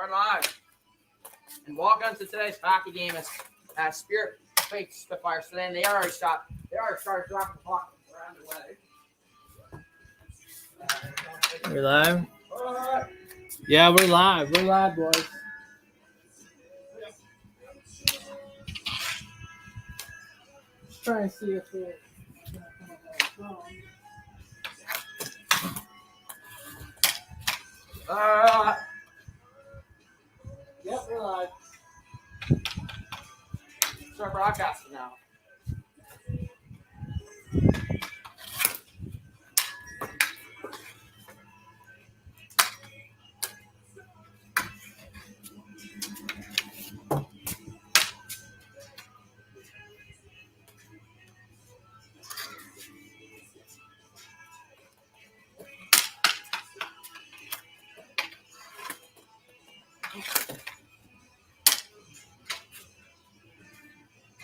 We're live. And welcome to today's hockey game as Spirit fakes Spitfires today. And they already started dropping the puck around the way. We're live? Yeah, we're live. We're live, boys. Just trying to see if we're gonna come up on the phone. Yep, we're live. Start broadcasting now.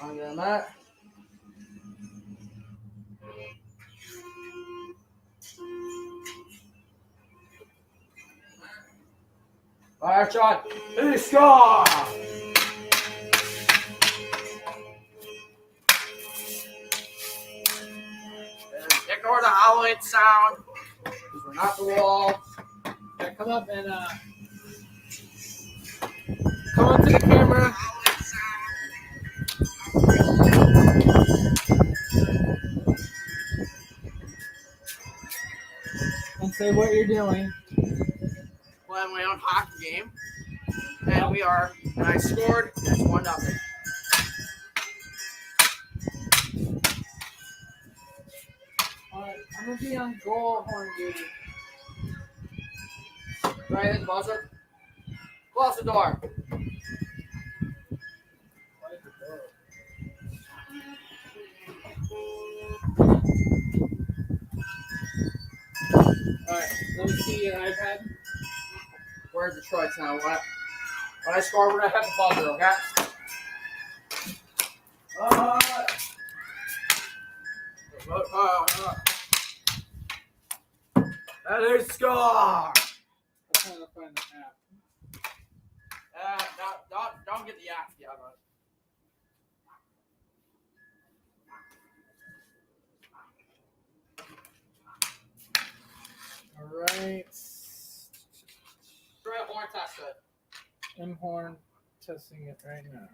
On your mat. Fire shot. He score! Ignore the howling sound. Because we're not the Wolves. Yeah, come up and come up to the camera. And say what you're doing. Playing my own hockey game. And we are. And I scored. And it's 1-0. Alright, I'm gonna be on goal horn duty. Right at the buzzer. Close the door. Alright, let me see your iPad. Where's Detroit's now? When I score, we're gonna have the buzzer, okay? And they score! I'm trying to find the app. Don't get the app yet, bud. Alright. Try a horn test it. I'm horn testing it right now.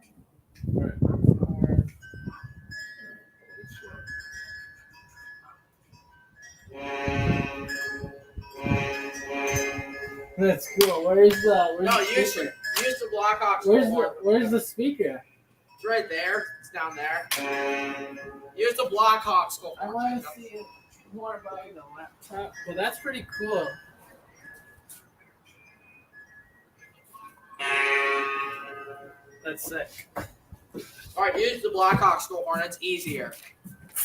Alright, horn. That's cool. Where's the speaker? Use the Blackhawks. Where's the speaker? It's right there. It's down there. Use the Blackhawks. I want to see more about the laptop. Well, that's pretty cool. That's sick. All right, use the Blackhawks goal horn. It's easier.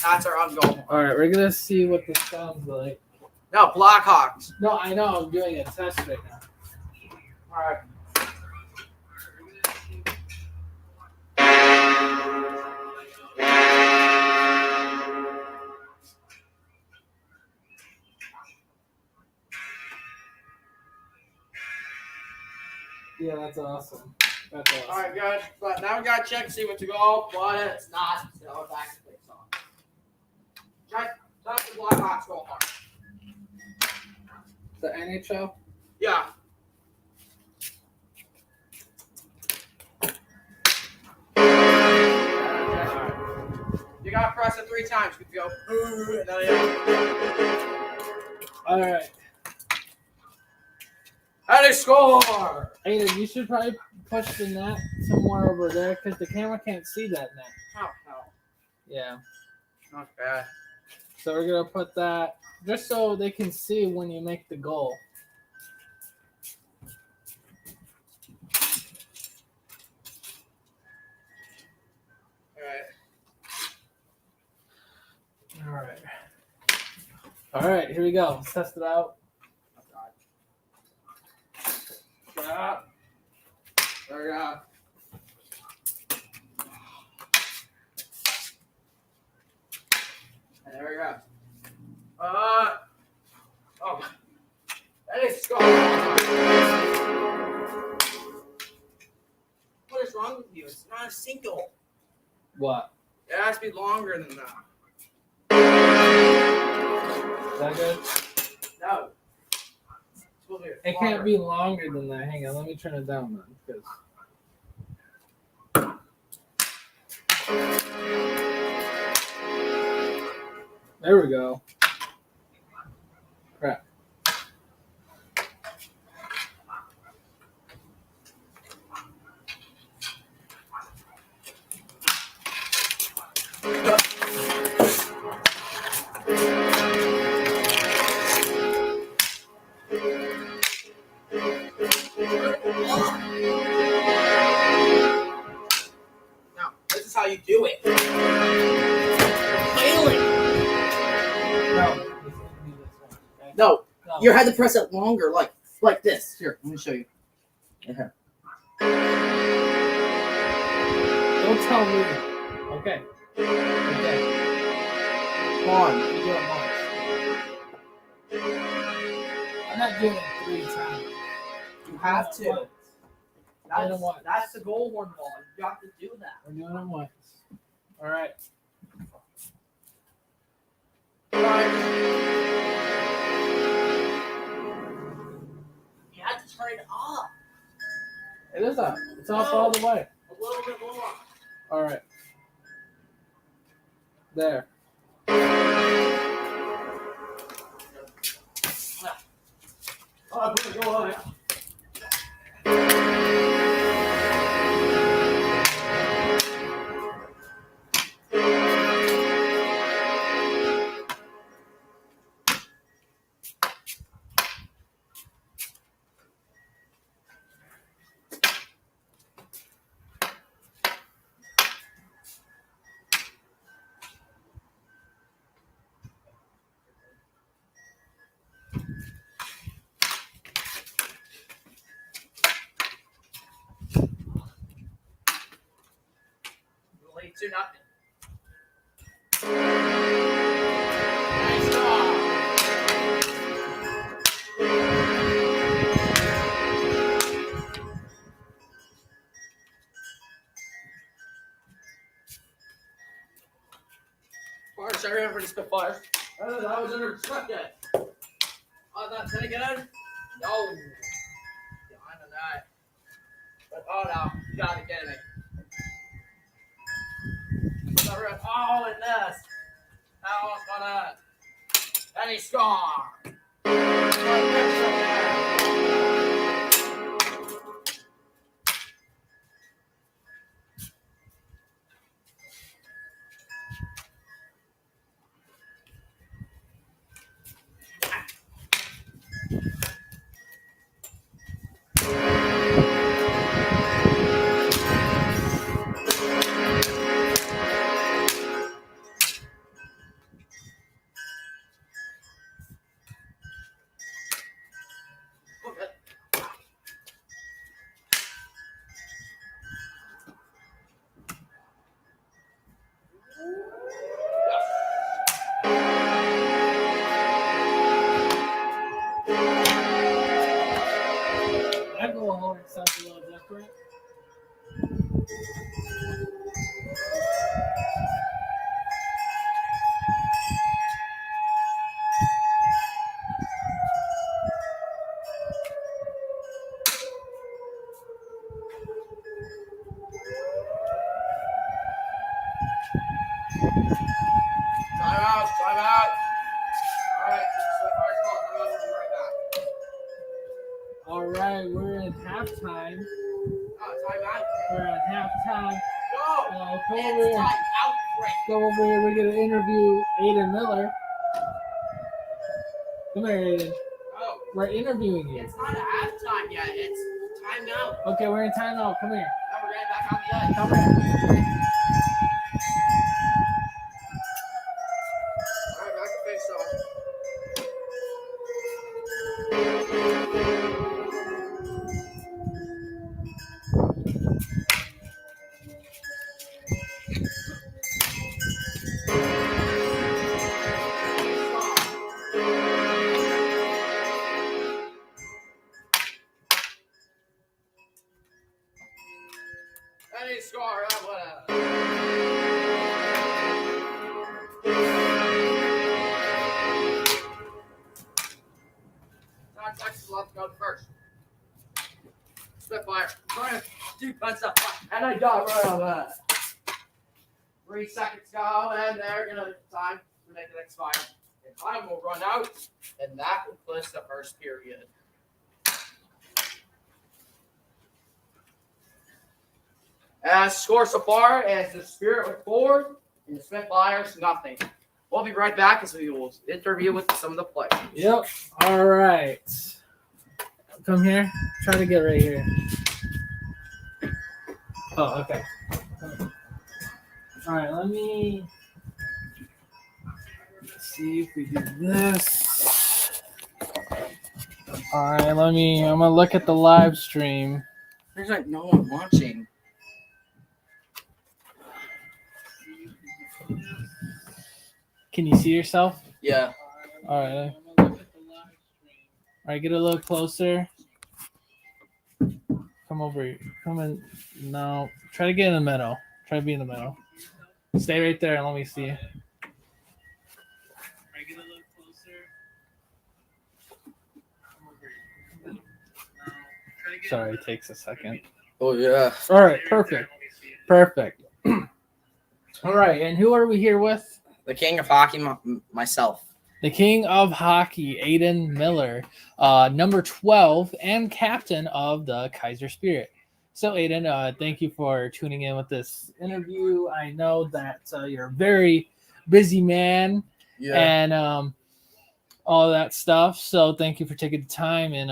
That's our own goal horn. All right, we're gonna see what this sounds like. No, Blackhawks. No, I know. I'm doing a test right now. All right. Yeah, that's awesome. That's awesome. All right, good. But now we gotta check to see what's a goal, but it's not. So back to the song. Check the Blackhawks goal horn. The NHL? Yeah. You gotta press it 3 times. You go. All right. And they score. Aiden, you should probably push the net somewhere over there because the camera can't see that net. Oh no. Yeah. Not bad. So we're gonna put that just so they can see when you make the goal. All right, here we go. Let's test it out. Yeah. There we go. And there we go. Oh. That is score. It's not a single. What? It has to be longer than that. Is that good? No. It can't be longer than that. Hang on, let me turn it down then. Because there we go. Crap. Now, this is how you do it. Failing. No. This is gonna be this one, okay? No, No. you had to press it longer, like this. Here, let me show you. Yeah. Don't tell me. Okay. Okay. Come on. You do it once. I'm not doing it 3 times. You have Doing it to. once. Doing it once. That's the goal horn ball. You have to do that. We're doing it once. All right. You have to turn it up It is up. It's up all the way. a little bit more. All right. There. Oh, I'm gonna go on it. Lead 2-0. Nice job. Fire, sorry for the Spitfire. Oh, that was under constructed. Oh, that's any good? No. Behind on that. But, oh no, you gotta be kidding me. Oh, and this. That one's gonna. And he scored. That goal horn sounds a little different. Time out, time out. Alright, Spitfire's called. I'm gonna be right back. All right, we're in halftime. Time out. We're at halftime. Go! Come over It's here. time out break. Come over here. We're gonna interview Aiden Miller. Come here, Aiden. Go. We're interviewing you. It's not halftime yet. It's time out. Okay, we're in timeout. Come here. Now we're getting back on the ice. Come here. Alright, back to face off. Any score, Texas love to go first. Spitfire. Two punts up. And I got rid of that. 3 seconds go, and they're gonna time to make it expire. And time will run out, and that concludes the first period. As score so far as the Spirit with 4 and the Spitfires nothing. We'll be right back as we will interview with some of the players. Yep. All right. Come here. Try to get right here. Oh, okay. All right. Let me see if we do this. All right. I'm gonna look at the live stream. There's like no one watching. Can you see yourself? Yeah. All right. All right. Get a little closer. Come over here. Come in. No. Try to get in the middle. Try to be in the middle. Stay right there and let me see. All right. Get a little closer. Come over here. No. Sorry, it takes a second. Oh yeah. All right. Perfect. Perfect. All right. And who are we here with? The king of hockey, myself. The king of hockey, Aiden Miller, number 12 and captain of the Kaiser Spirit. So, Aiden, thank you for tuning in with this interview. I know that you're a very busy man and all that stuff. So, thank you for taking the time and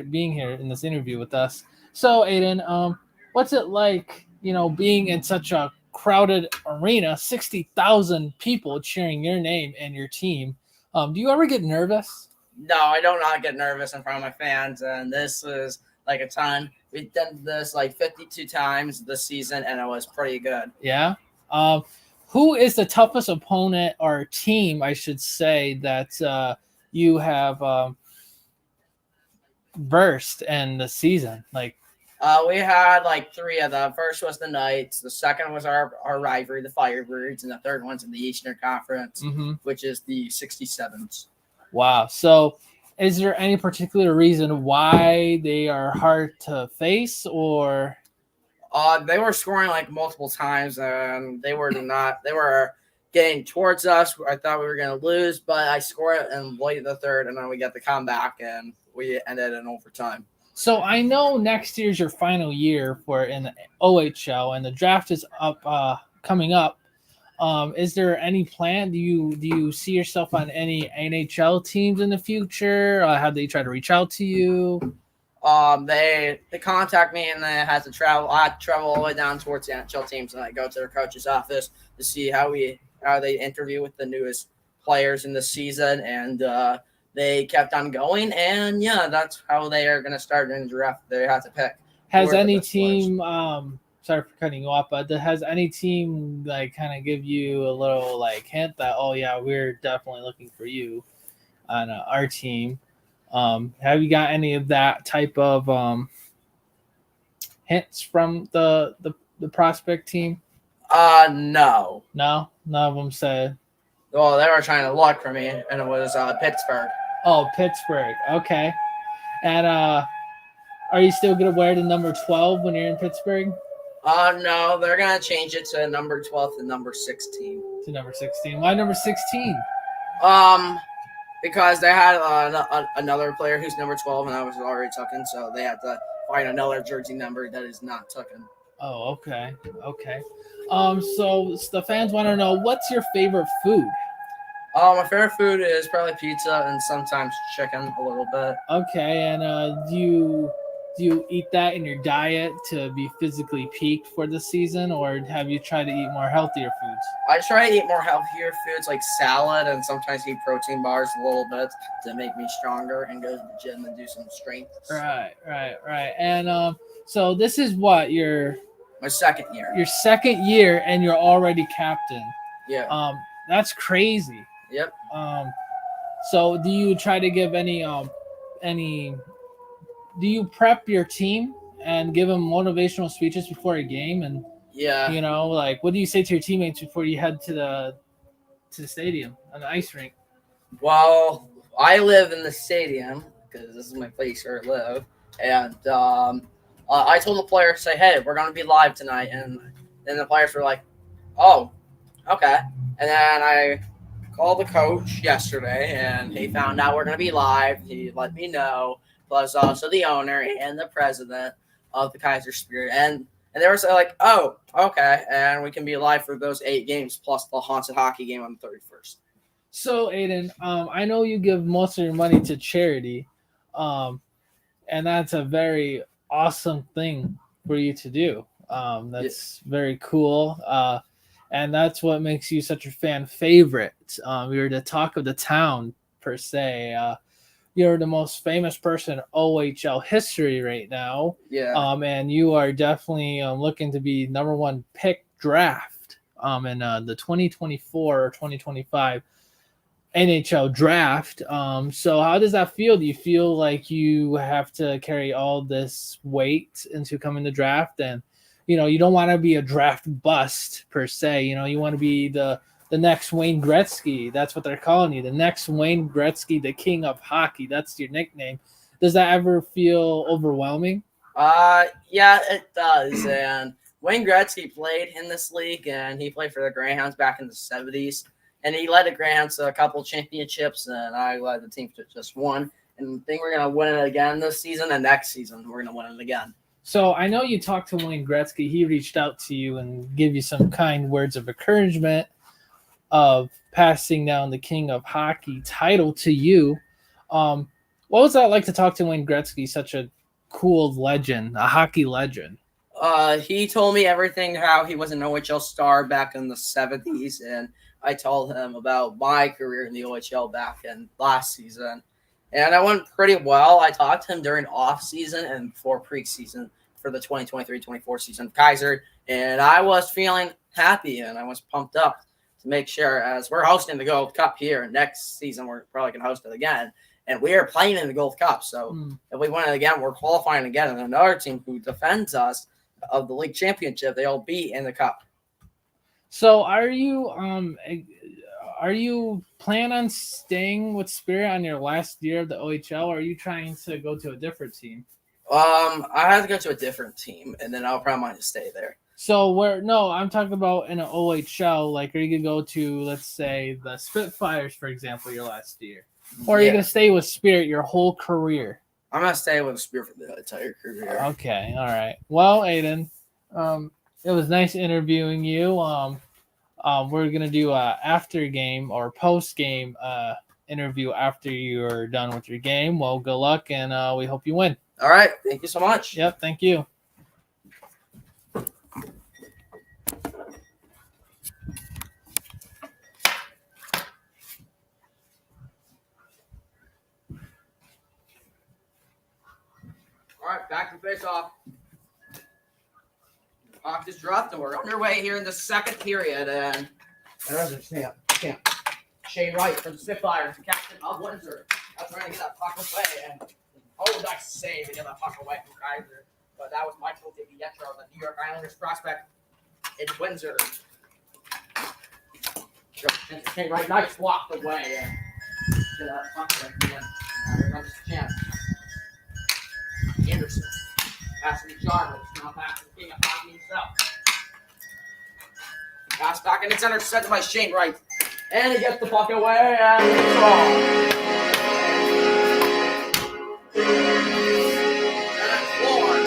being here in this interview with us. So, Aiden, what's it like, being in such a crowded arena, 60,000 people cheering your name and your team? Do you ever get nervous? No, I do not get nervous in front of my fans, and this is like a ton. We've done this like 52 times this season, and it was pretty good. Yeah. Who is the toughest opponent or team, I should say, that you have versed in the season? We had like 3 of them. First was the Knights. The second was our rivalry, the Firebirds, and the third one's in the Eastern Conference, which is the 67s. Wow. So is there any particular reason why they are hard to face, or? They were scoring like multiple times, and they were getting towards us. I thought we were going to lose, but I scored it in late the third, and then we got the comeback, and we ended in overtime. So I know next year's your final year in the OHL, and the draft is coming up. Is there any plan? Do you see yourself on any NHL teams in the future? Have they tried to reach out to you? They contact me, and they had to travel. I had to travel all the way down towards the NHL teams, and I go to their coach's office to see how they interview with the newest players in the season, and they kept on going, and yeah, that's how they are going to start in the draft. They have to pick. Has any team? Sorry for cutting you off, but has any team kind of give you a little hint that, oh yeah, we're definitely looking for you on our team? Have you got any of that type of hints from the prospect team? No. No, none of them said. Well, they were trying to look for me, and it was Pittsburgh. Oh, Pittsburgh. Okay. And are you still going to wear the number 12 when you're in Pittsburgh? No, they're going to change it to number 12 to number 16. To number 16. Why number 16? Because they had another player who's number 12, and I was already taken, so they had to find another jersey number that is not taken. Oh, okay. Okay. So the fans want to know, what's your favorite food? My favorite food is probably pizza and sometimes chicken a little bit. Okay, and do you eat that in your diet to be physically peaked for the season, or have you tried to eat more healthier foods? I try to eat more healthier foods like salad, and sometimes eat protein bars a little bit to make me stronger and go to the gym and do some strength. Right. And so this is what my second year. Your second year, and you're already captain. Yeah. That's crazy. Yep. So do you try to give any do you prep your team and give them motivational speeches before a game? And Yeah. like, what do you say to your teammates before you head to the stadium on the ice rink? Well, I live in the stadium because this is my place where I live, and I told the players, say, "Hey, we're gonna be live tonight," and then the players were like, "Oh, okay." And then I called the coach yesterday, and he found out we're gonna be live. He let me know, plus also the owner and the president of the Kaiser Spirit, and they were like, "Oh, okay," and we can be live for those 8 games plus the haunted hockey game on the 31st. So, Aiden, I know you give most of your money to charity, um, and that's a very awesome thing for you to do. That's very cool, and that's what makes you such a fan favorite. You're the talk of the town, per se. You're the most famous person in OHL history right now. Yeah. And you are definitely looking to be number one pick draft in the 2024 or 2025 NHL draft. So how does that feel? Do you feel like you have to carry all this weight into coming to draft? And you don't want to be a draft bust per se. You want to be the next Wayne Gretzky. That's what they're calling you. The next Wayne Gretzky, the king of hockey. That's your nickname. Does that ever feel overwhelming? Yeah, it does. And Wayne Gretzky played in this league, and he played for the Greyhounds back in the 70s. And he led the Greyhounds to a couple championships, and I led the team to just one. And I think we're going to win it again this season, and next season we're going to win it again. So I know you talked to Wayne Gretzky. He reached out to you and gave you some kind words of encouragement of passing down the King of Hockey title to you. What was that like to talk to Wayne Gretzky, such a cool legend, a hockey legend? He told me everything, how he was an OHL star back in the 70s, and I told him about my career in the OHL back in last season. And I went pretty well. I talked to him during off season and before preseason for the 2023-24 season of Kaiser, and I was feeling happy and I was pumped up to make sure, as we're hosting the Gold Cup here next season, we're probably going to host it again. And we are playing in the Gold Cup. So if we win it again, we're qualifying again. And another team who defends us of the league championship, they'll be in the cup. So are you plan on staying with Spirit on your last year of the OHL, or are you trying to go to a different team? I have to go to a different team, and then I'll probably want to stay there. So I'm talking about in an OHL. Like, are you gonna go to, let's say, the Spitfires, for example, your last year, or are you gonna stay with Spirit your whole career? I'm gonna stay with Spirit for the entire career. Okay, all right. Well, Aiden, it was nice interviewing you. We're gonna do a after game or post game interview after you're done with your game. Well, good luck, and we hope you win. All right, thank you so much. Yep, thank you. All right, back to face off. Puck just dropped, and we're underway here in the second period. And there's a champ. Shane Wright for the Spitfires, the captain of Windsor. I'm trying to get that puck away, and nice save to get that puck away from Kaiser. But that was Michael DiPietro, the New York Islanders prospect in Windsor. Shane Wright, nice block away. And get that puck away again. Here comes the champ. Anderson. Pass to Jarvis. Now back to the King of Hockey himself. Pass back, and it's intercepted by Shane Wright. And he gets the puck away, and it's all. And that's four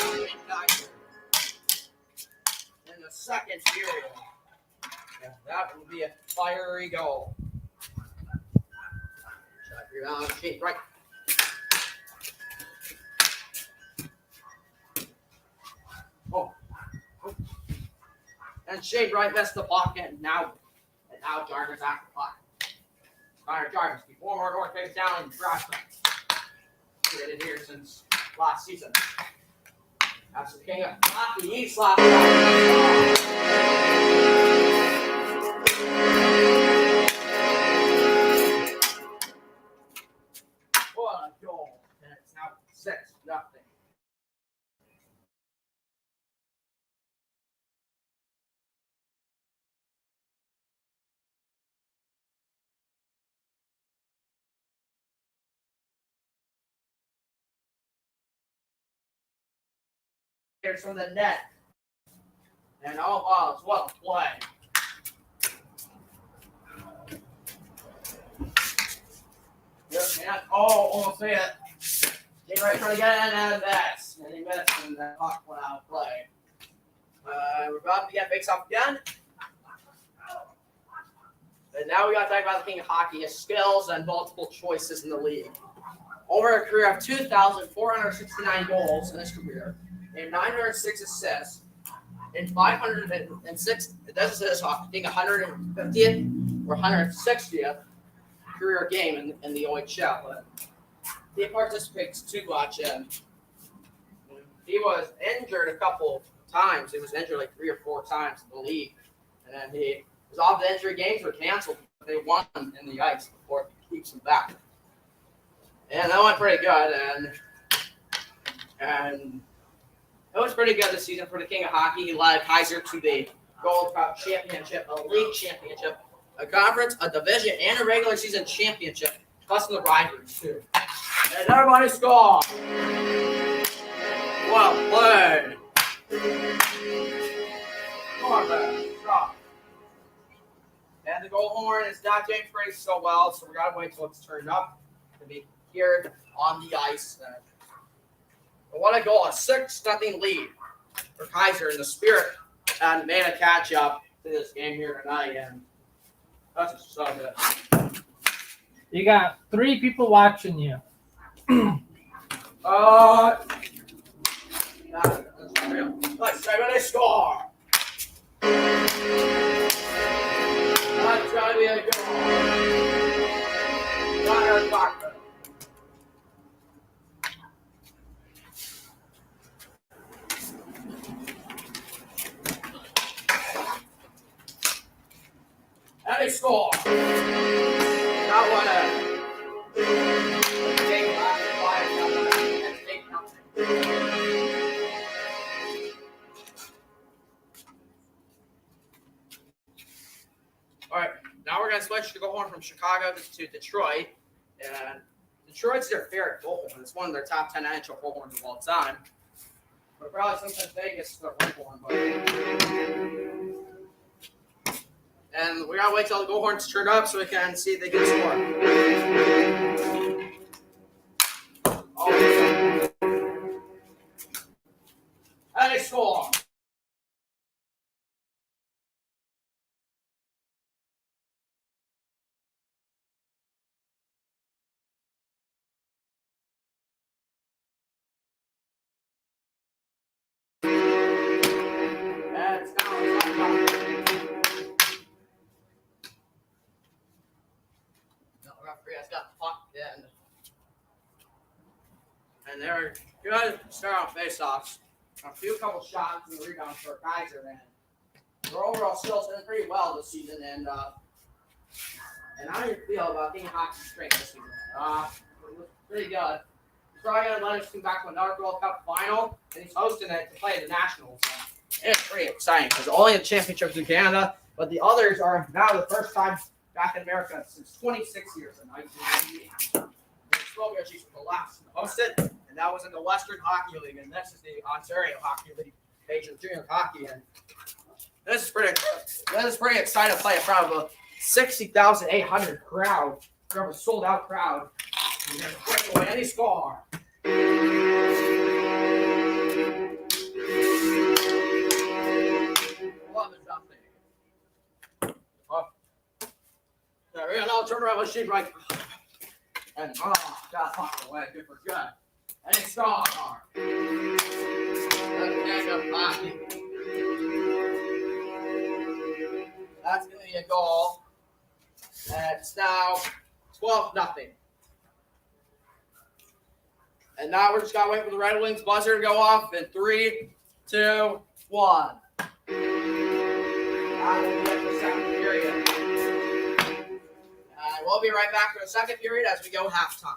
in the second period. And that will be a fiery goal. Shot rebound, Shane Wright. And Shane Wright missed the puck, and now Jarvis after the puck. Connor Jarvis, the former North Bay Stallion prospect. Created here since last season. That's the King of Hockey East last What a goal. And it's now 6-0. Here's from the net. And oh, wow, it's well played. And, almost hit it. Get right, trying to get it and that's. And he missed, and the puck went out of play. We're about to get fakes off again. And now we got to talk about the king of hockey, his skills and multiple choices in the league. Over a career of 2,469 goals in his career, and 906 assists, and 506, this is his hockey, I think 150th or 160th career game in the OHL. But he participates too much, and he was injured a couple times. He was injured like 3 or 4 times in the league, and he was off the injury games were canceled. They won in the ice before he keeps them back. And that went pretty good, and it was pretty good this season for the king of hockey. He led Kaiser to the Gold Cup championship, a league championship, a conference, a division, and a regular season championship, plus the rivalries too. And everybody score! Well played! Come on, man. Stop. And the goal horn is not doing pretty so well, so we gotta wait till it's turned up to be here on the ice. But what a goal, a 6-0 lead for Kaiser in the Spirit and made a catch up to this game here tonight, and that's just so good. You got 3 people watching you. That's real. Let's see when they score. That's gotta be a good one. Not Eric Bachman. And they score. Not one out. Take back the fire. Let's take nothing. All right, now we're going to switch to go on from Chicago to Detroit. And Detroit's their favorite bullhorn. It's one of their top 10 NHL bullhorns of all time. But probably sometimes Vegas is their bullhorn. And we got to wait till the bullhorns turn up so we can see if they can score. And they score. Referee's got the puck in. And they're good start on face-offs. A couple shots and rebounds for Kaiser, and their overall skills been pretty well this season. And how do you feel about being hockey strength this season? It was pretty good. He's probably going to let us come back to another World Cup final, and he's hosting it to play the Nationals. And it's pretty exciting because only the championships in Canada, but the others are now the first time back in America since 26 years in 1998. The Slovakia Chiefs were the last to host it, and that was in the Western Hockey League, and this is the Ontario Hockey League, Major Junior Hockey. And this is pretty exciting to play in front of a 60,800 crowd, a sold out crowd. And they're breaking away any score. 11-0. I'll turn around with sheep right. And got fucked away. Good for good. And it's gone. That's going to be a goal. And it's now 12-0. And now we're just going to wait for the Red Wings buzzer to go off in 3, 2, 1. The second period. We'll be right back for the second period as we go halftime.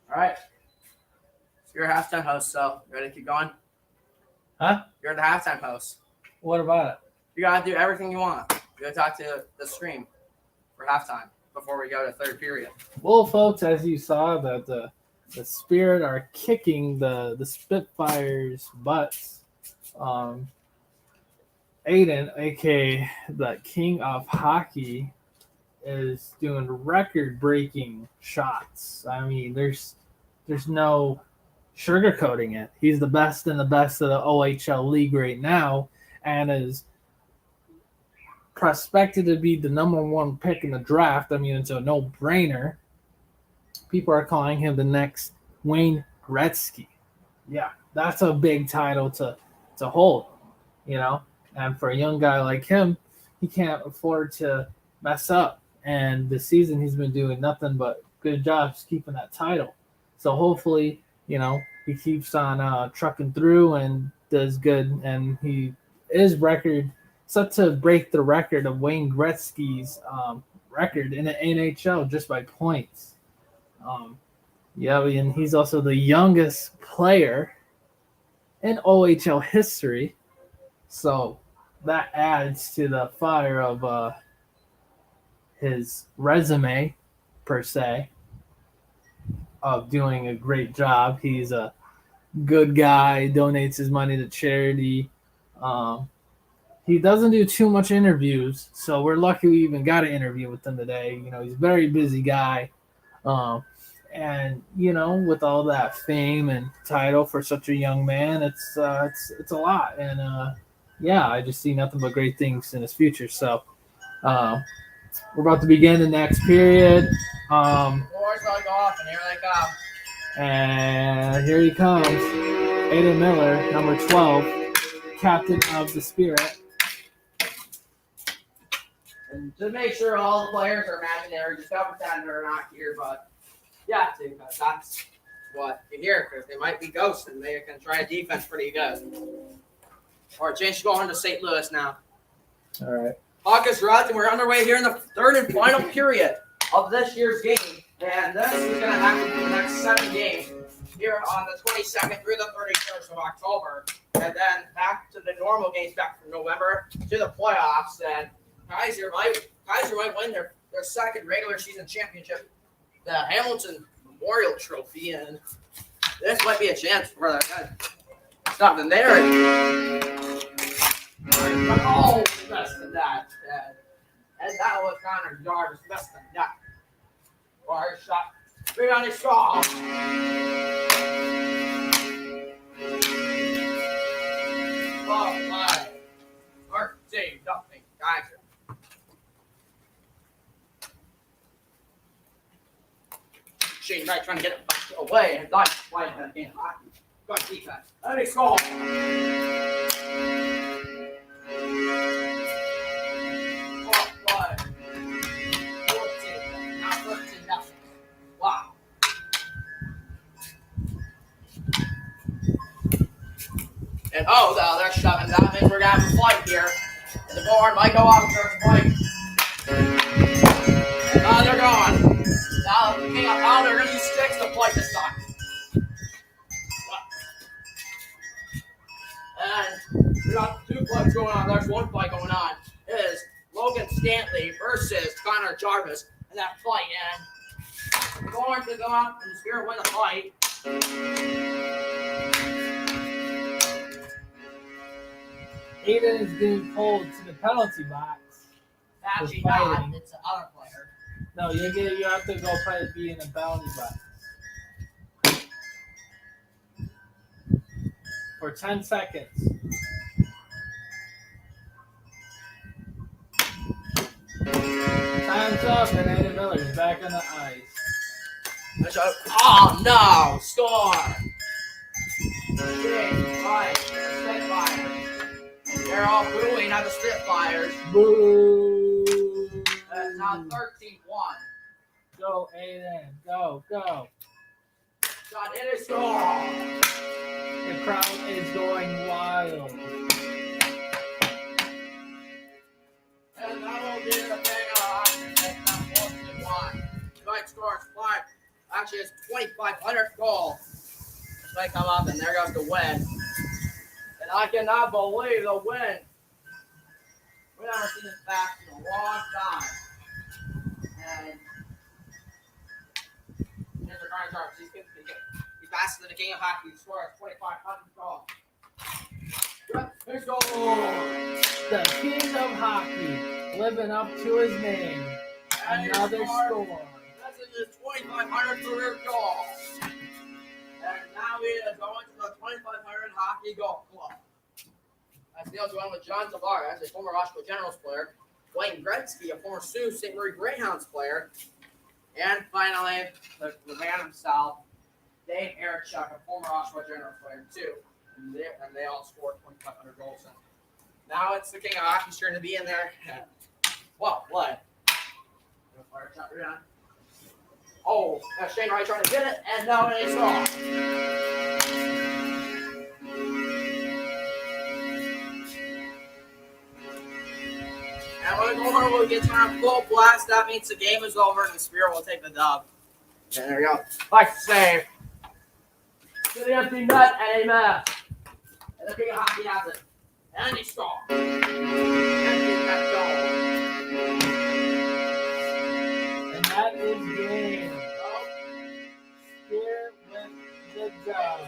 All right. So you're a halftime host, so you ready to keep going? Huh? You're the halftime host. What about it? You got to do everything you want. We'll talk to the stream for halftime before we go to third period. Well, folks, as you saw, that the Spirit are kicking the Spitfires' butts. Aiden, aka the King of Hockey, is doing record-breaking shots. I mean, there's no sugarcoating it. He's the best in the best of the OHL league right now, and is prospected to be the number one pick in the draft. I mean, it's a no-brainer. People are calling him the next Wayne Gretzky. Yeah, that's a big title to hold, you know. And for a young guy like him, he can't afford to mess up. And this season, he's been doing nothing but good jobs keeping that title. So hopefully, you know, he keeps on trucking through and does good. And he is set to break the record of Wayne Gretzky's record in the NHL just by points. Yeah, and he's also the youngest player in OHL history. So that adds to the fire of his resume, per se, of doing a great job. He's a good guy, donates his money to charity. He doesn't do too much interviews, so we're lucky we even got an interview with him today. You know, he's a very busy guy. And, you know, with all that fame and title for such a young man, it's a lot. And, yeah, I just see nothing but great things in his future. So we're about to begin the next period. Doors going off, and here they come. And here he comes, Aiden Miller, number 12, captain of the Spirit. And to make sure all the players are imaginary, just don't pretend they're not here, but you have to, because that's what you hear, because they might be ghosts and they can try a defense pretty good. All right, James, going to St. Louis now. All right. Hawkins Rods, and we're underway here in the third and final period of this year's game. And this is going to happen for the next 7 games here on the 22nd through the 31st of October. And then back to the normal games back from November to the playoffs. And Kaiser might win their second regular season championship, the Hamilton Memorial Trophy, and this might be a chance for them. Something there. Oh, less than that. And that was Connor Jarvis, less than that. Fire shot. Big on his straw. Oh, my. 13-0, Kaiser. Shane Wright trying to get it back away and not playing that game. Good defense. Let me score. Oh, boy. 14, now 13-0. Wow. And oh, they're shoving. That means we're going to have a fight here. And the board might go off for a fight. And now they're gone. Now they're going to use sticks to fight this time. And we got 2 fights going on. There's 1 fight going on. It is Logan Stanley versus Connor Jarvis in that fight. And we're going to go out and the Spirit win the fight. Aiden is being pulled to the penalty box. Actually, not. It's the other player. No, you have to go be in the penalty box for 10 seconds. Time's up, and Aiden Miller is back on the ice. Oh no! Score! Shit, right. Spitfires. They're all booing at the Spitfires. Boo! And now 13-1. Go, Aiden. Go. Shot in his score. The crowd is going wild. And that will be the thing on 14-1. Right scores 5. Actually, it's 2,500 goal. This might come up, and there goes the win. And I cannot believe the win. We never seen this back in a long time. And here's the Garnet Sharks. He's faster than the king of hockey. He scores 2,500 goals. Let's go. The king of hockey, living up to his name. Another score. That's his 2,500 career goal. And now we are going to the 2,500 hockey goal club. That's the other one with John Tavares, a former Oshawa Generals player, Wayne Gretzky, a former Sault Ste. Marie Greyhounds player, and finally, the man himself, Dave Erichuk, a former Oshawa Generals player, too. And they all scored 2,500 goals. And now it's the king of hockey's turn to be in there. Well, what? Oh, Shane Wright trying to get it, and now they saw. And when we get to our full blast, that means the game is over and the Spirit will take the dub. And there we go. Like to say, to the empty net and a mess. And the king of hockey has it. And he scored. And that goal. And that is game. Here with the dub.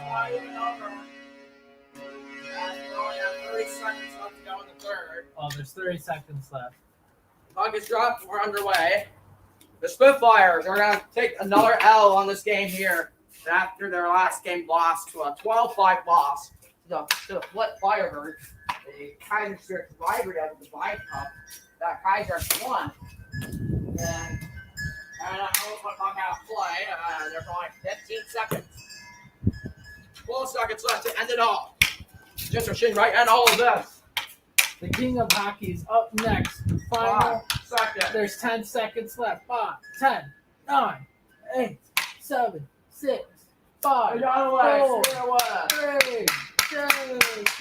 We only have 30 seconds left to go in the third. Oh, there's 30 seconds left. Puck is dropped. We're underway. The Spitfires are going to take another L on this game here after their last game loss to a 12-5 loss to the Flint Firebirds. The Kaiser Spirit rivalry of the Vibe Cup that Kaiser won. And I don't know what puck out of play. There's only 15 seconds. 12 seconds left to end it all. Just for Shane Wright and all of this. The king of hockey is up next. Final 5 seconds. There's 10 seconds left. 5, 10, 9, 8, 7, 6, 5, 4, 3, 2,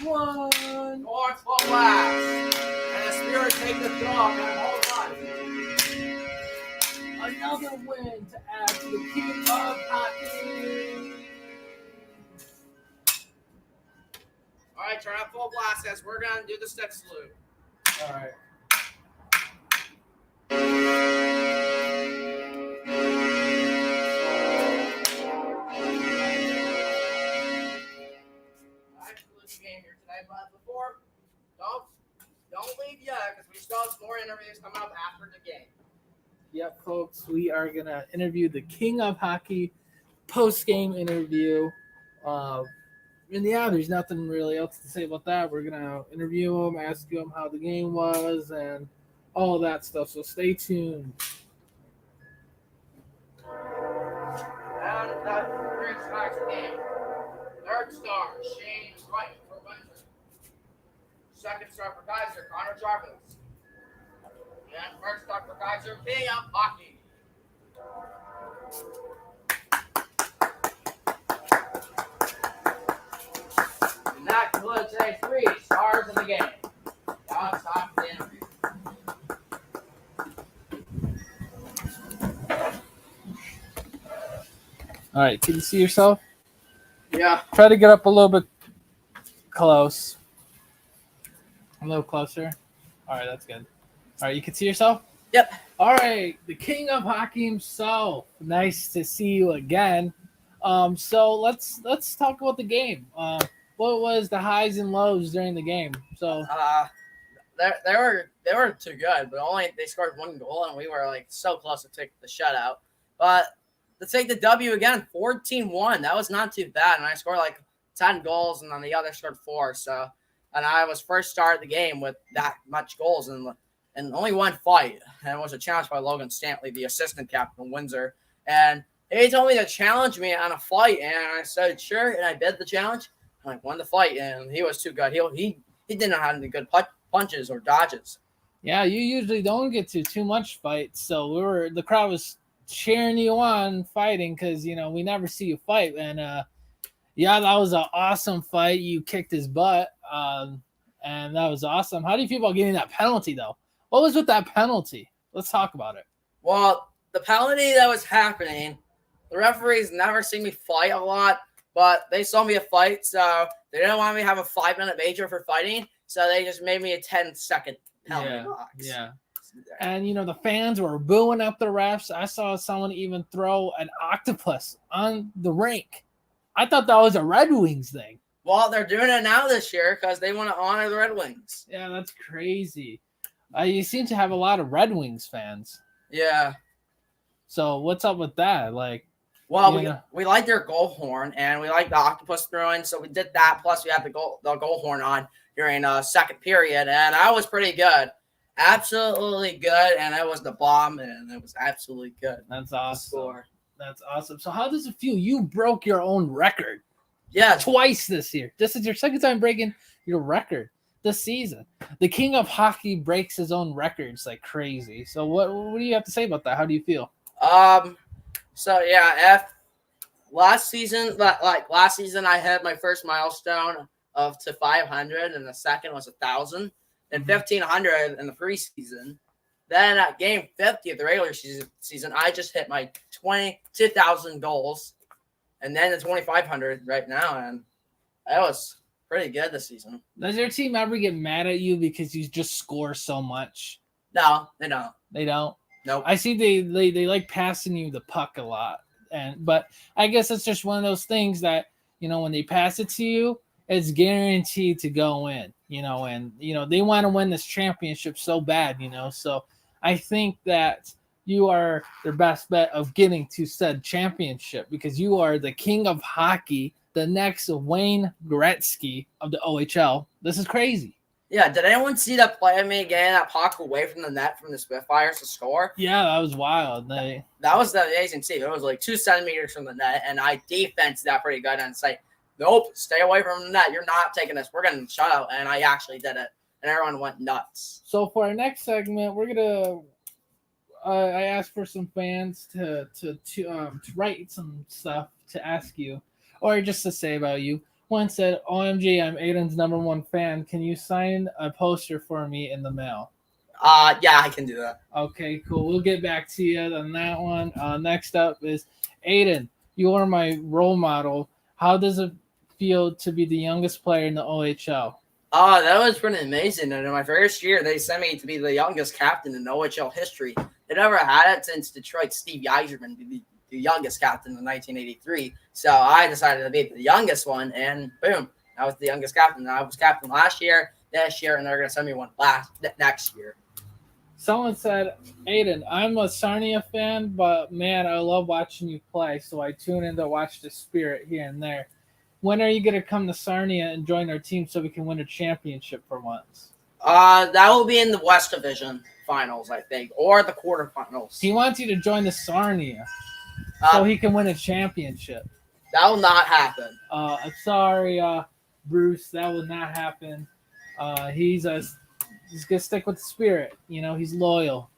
1. North full blast. And the Spirit take the dog and hold on. Another win to add to the king of hockey. All right, turn up full blast as we're going to do the stick salute. All right. Game here today, but before, don't leave yet because we still have more interviews coming up after the game. Yep, folks, we are gonna interview the king of hockey post-game interview. And yeah, there's nothing really else to say about that. We're gonna interview him, ask him how the game was, and all of that stuff. So stay tuned. And that brings back the game. Third star, Shane Wright for Windsor. Second star for Kaiser, Connor Jarvis. And first star for Kaiser, king of hockey. And that concludes today's 3 stars of the game. Now it's time for the interview. All right, can you see yourself? Yeah. Try to get up a little bit close. A little closer. All right, that's good. All right, you can see yourself? Yep. All right, the king of hockey himself. Nice to see you again. So let's talk about the game. What was the highs and lows during the game? So they were too good, but they scored 1 goal, and we were like so close to take the shutout. But let's take the W again, 14-1. That was not too bad, and I scored like 10 goals, and then the other scored 4. So, and I was first start of the game with that much goals and only one fight, and it was a challenge by Logan Stanley, the assistant captain of Windsor, and he told me to challenge me on a fight, and I said sure, and I bid the challenge. I won the fight, and he was too good. He didn't have any good punches or dodges. Yeah, you usually don't get to too much fight, so the crowd was cheering you on fighting because we never see you fight, and yeah, that was an awesome fight. You kicked his butt, and that was awesome. How do you feel about getting that penalty though? What was with that penalty? Let's talk about it. Well, the penalty that was happening, the referees never see me fight a lot, but they saw me a fight, so they didn't want me to have a 5-minute major for fighting, so they just made me a 10-second penalty box. Yeah. And the fans were booing up the refs. I saw someone even throw an octopus on the rink. I thought that was a Red Wings thing. Well, they're doing it now this year because they want to honor the Red Wings. Yeah, that's crazy. You seem to have a lot of Red Wings fans. Yeah. So what's up with that? Like, well, we like their goal horn and we like the octopus throwing, so we did that. Plus, we had the goal horn on during second period, and that was pretty good. Absolutely good, and it was the bomb, and it was absolutely good. That's awesome. That's awesome. So how does it feel? You broke your own record. Yeah, twice this year. This is your second time breaking your record this season. The king of hockey breaks his own records like crazy. So what do you have to say about that? How do you feel? So yeah, last season I had my first milestone to 500, and the second was 1,000, and 1,500 in the preseason. Then at game 50 of the regular season, I just hit my 2,000 goals, and then the 2,500 right now, and that was pretty good this season. Does your team ever get mad at you because you just score so much? No, they don't. They don't? Nope. I see they like passing you the puck a lot, but I guess it's just one of those things that when they pass it to you, it's guaranteed to go in. And they want to win this championship so bad. So I think that you are their best bet of getting to said championship because you are the king of hockey, the next Wayne Gretzky of the OHL. This is crazy. Yeah, did anyone see that play of me getting that puck away from the net from the Spitfires to score? Yeah, that was wild. That was the amazing see. It was like 2 centimeters from the net, and I defensed that pretty good and say, nope, stay away from the net. You're not taking this. We're getting shut out, and I actually did it, and everyone went nuts. So for our next segment, we're gonna. I asked for some fans to write some stuff to ask you, or just to say about you. One said, OMG, I'm Aiden's #1 fan. Can you sign a poster for me in the mail? Yeah, I can do that. Okay, cool. We'll get back to you on that one. Next up is Aiden. You are my role model. How does it feel to be the youngest player in the OHL? That was pretty amazing. And in my first year, they sent me to be the youngest captain in OHL history. They never had it since Detroit Steve Yzerman be the youngest captain in 1983. So I decided to be the youngest one, and boom, I was the youngest captain. I was captain last year, this year, and they're going to send me one next year. Someone said, Aiden, I'm a Sarnia fan, but man, I love watching you play, so I tune in to watch the Spirit here and there. When are you going to come to Sarnia and join our team so we can win a championship for once? That will be in the West Division Finals, I think, or the quarterfinals. He wants you to join the Sarnia so he can win a championship. That will not happen. I'm sorry, Bruce. That will not happen. He's going to stick with the Spirit. He's loyal.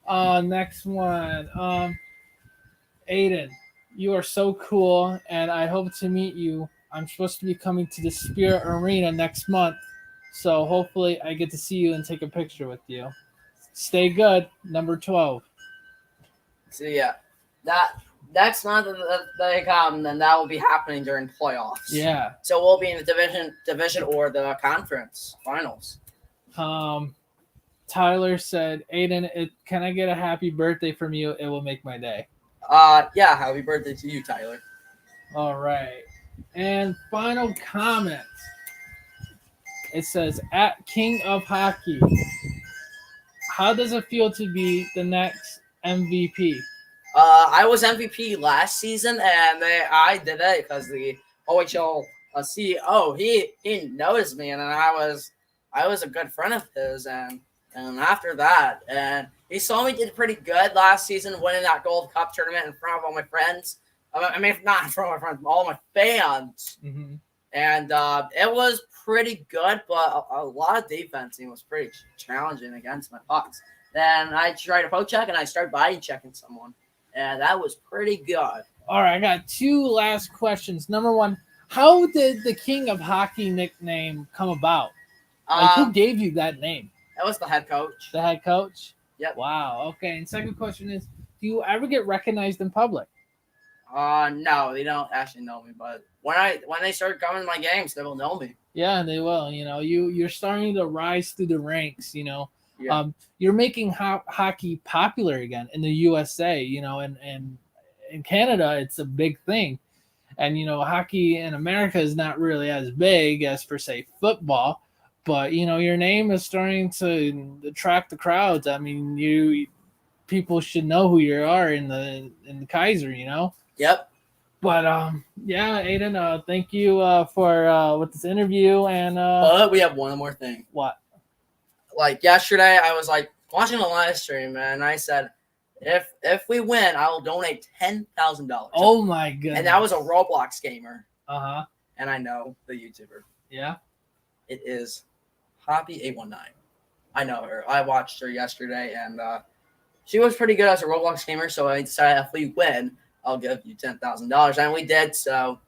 Next one. Aiden, you are so cool, and I hope to meet you. I'm supposed to be coming to the Spirit Arena next month, so hopefully I get to see you and take a picture with you. Stay good, #12. So, yeah, that next month they come, then that will be happening during playoffs. Yeah. So we'll be in the division or the conference finals. Tyler said, Aiden, can I get a happy birthday from you? It will make my day. Yeah, happy birthday to you, Tyler. All right. And final comment. It says, at King of Hockey, how does it feel to be the next MVP? I was MVP last season, and I did it because the OHL CEO he noticed me, and I was a good friend of his, and after that, and he saw me did pretty good last season, winning that Gold Cup tournament in front of all my friends. I mean, not in front of my friends, all my fans. Mm-hmm. And it was pretty good, but a lot of defensing was pretty challenging against my pucks. Then I tried a poke check, and I started body checking someone, and that was pretty good. All right, I got 2 last questions. Number 1, how did the King of Hockey nickname come about? Who gave you that name? That was the head coach. The head coach? Yep. Wow. Okay. And second question is, do you ever get recognized in public? No, they don't actually know me, but when they start coming to my games, they will know me. Yeah, they will. You're starting to rise through the ranks. Yeah. You're making hockey popular again in the USA. And in Canada, it's a big thing. And hockey in America is not really as big as for say football, but your name is starting to attract the crowds. I mean, people should know who you are in the Kaiser. Yep. But yeah, Aiden, thank you for with this interview and But we have one more thing. what? Like yesterday, I was like watching a live stream, and I said, if we win, I will donate $10,000. Oh my goodness! And that was a Roblox gamer. Uh-huh. And I know the YouTuber. Yeah. It is Hoppy819. I know her. I watched her yesterday, and she was pretty good as a Roblox gamer. So I decided if we win, I'll give you $10,000, and we did. So.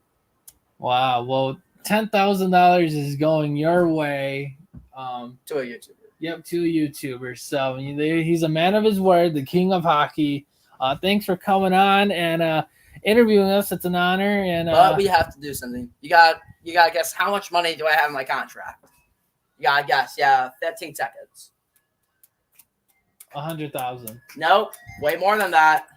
Wow. Well, $10,000 is going your way. To a YouTuber. Yep, to a YouTuber. So he's a man of his word, the king of hockey. Thanks for coming on and interviewing us. It's an honor. And but we have to do something. You got to guess how much money do I have in my contract? You got to guess. Yeah, 15 seconds. 100,000. Nope. Way more than that.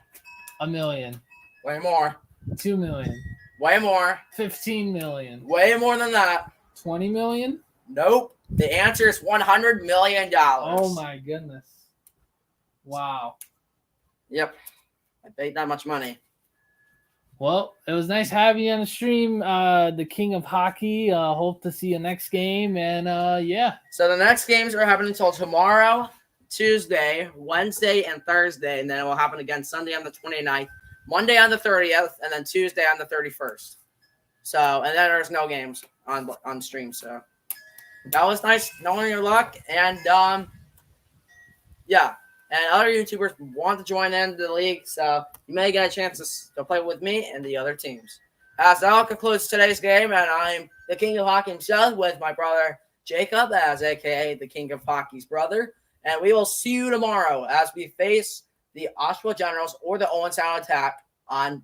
$1 million. Way more. $2 million. Way more. 15 million. Way more than that. 20 million? Nope. The answer is $100 million. Oh my goodness. Wow. Yep. I paid that much money. Well, it was nice having you on the stream, the king of hockey. Hope to see you next game. And yeah. So the next games are happening until tomorrow, Tuesday, Wednesday, and Thursday. And then it will happen again Sunday on the 29th, Monday on the 30th, and then Tuesday on the 31st. So, and then there's no games on stream. So that was nice knowing your luck. And yeah. And other YouTubers want to join in the league, so you may get a chance to play with me and the other teams. As that concludes today's game, and I'm the King of Hockey himself with my brother Jacob, as a.k.a. the King of Hockey's brother. And we will see you tomorrow as we face the Oshawa Generals or the Owen Sound Attack on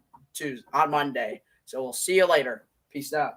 Monday. So we'll see you later. Peace out.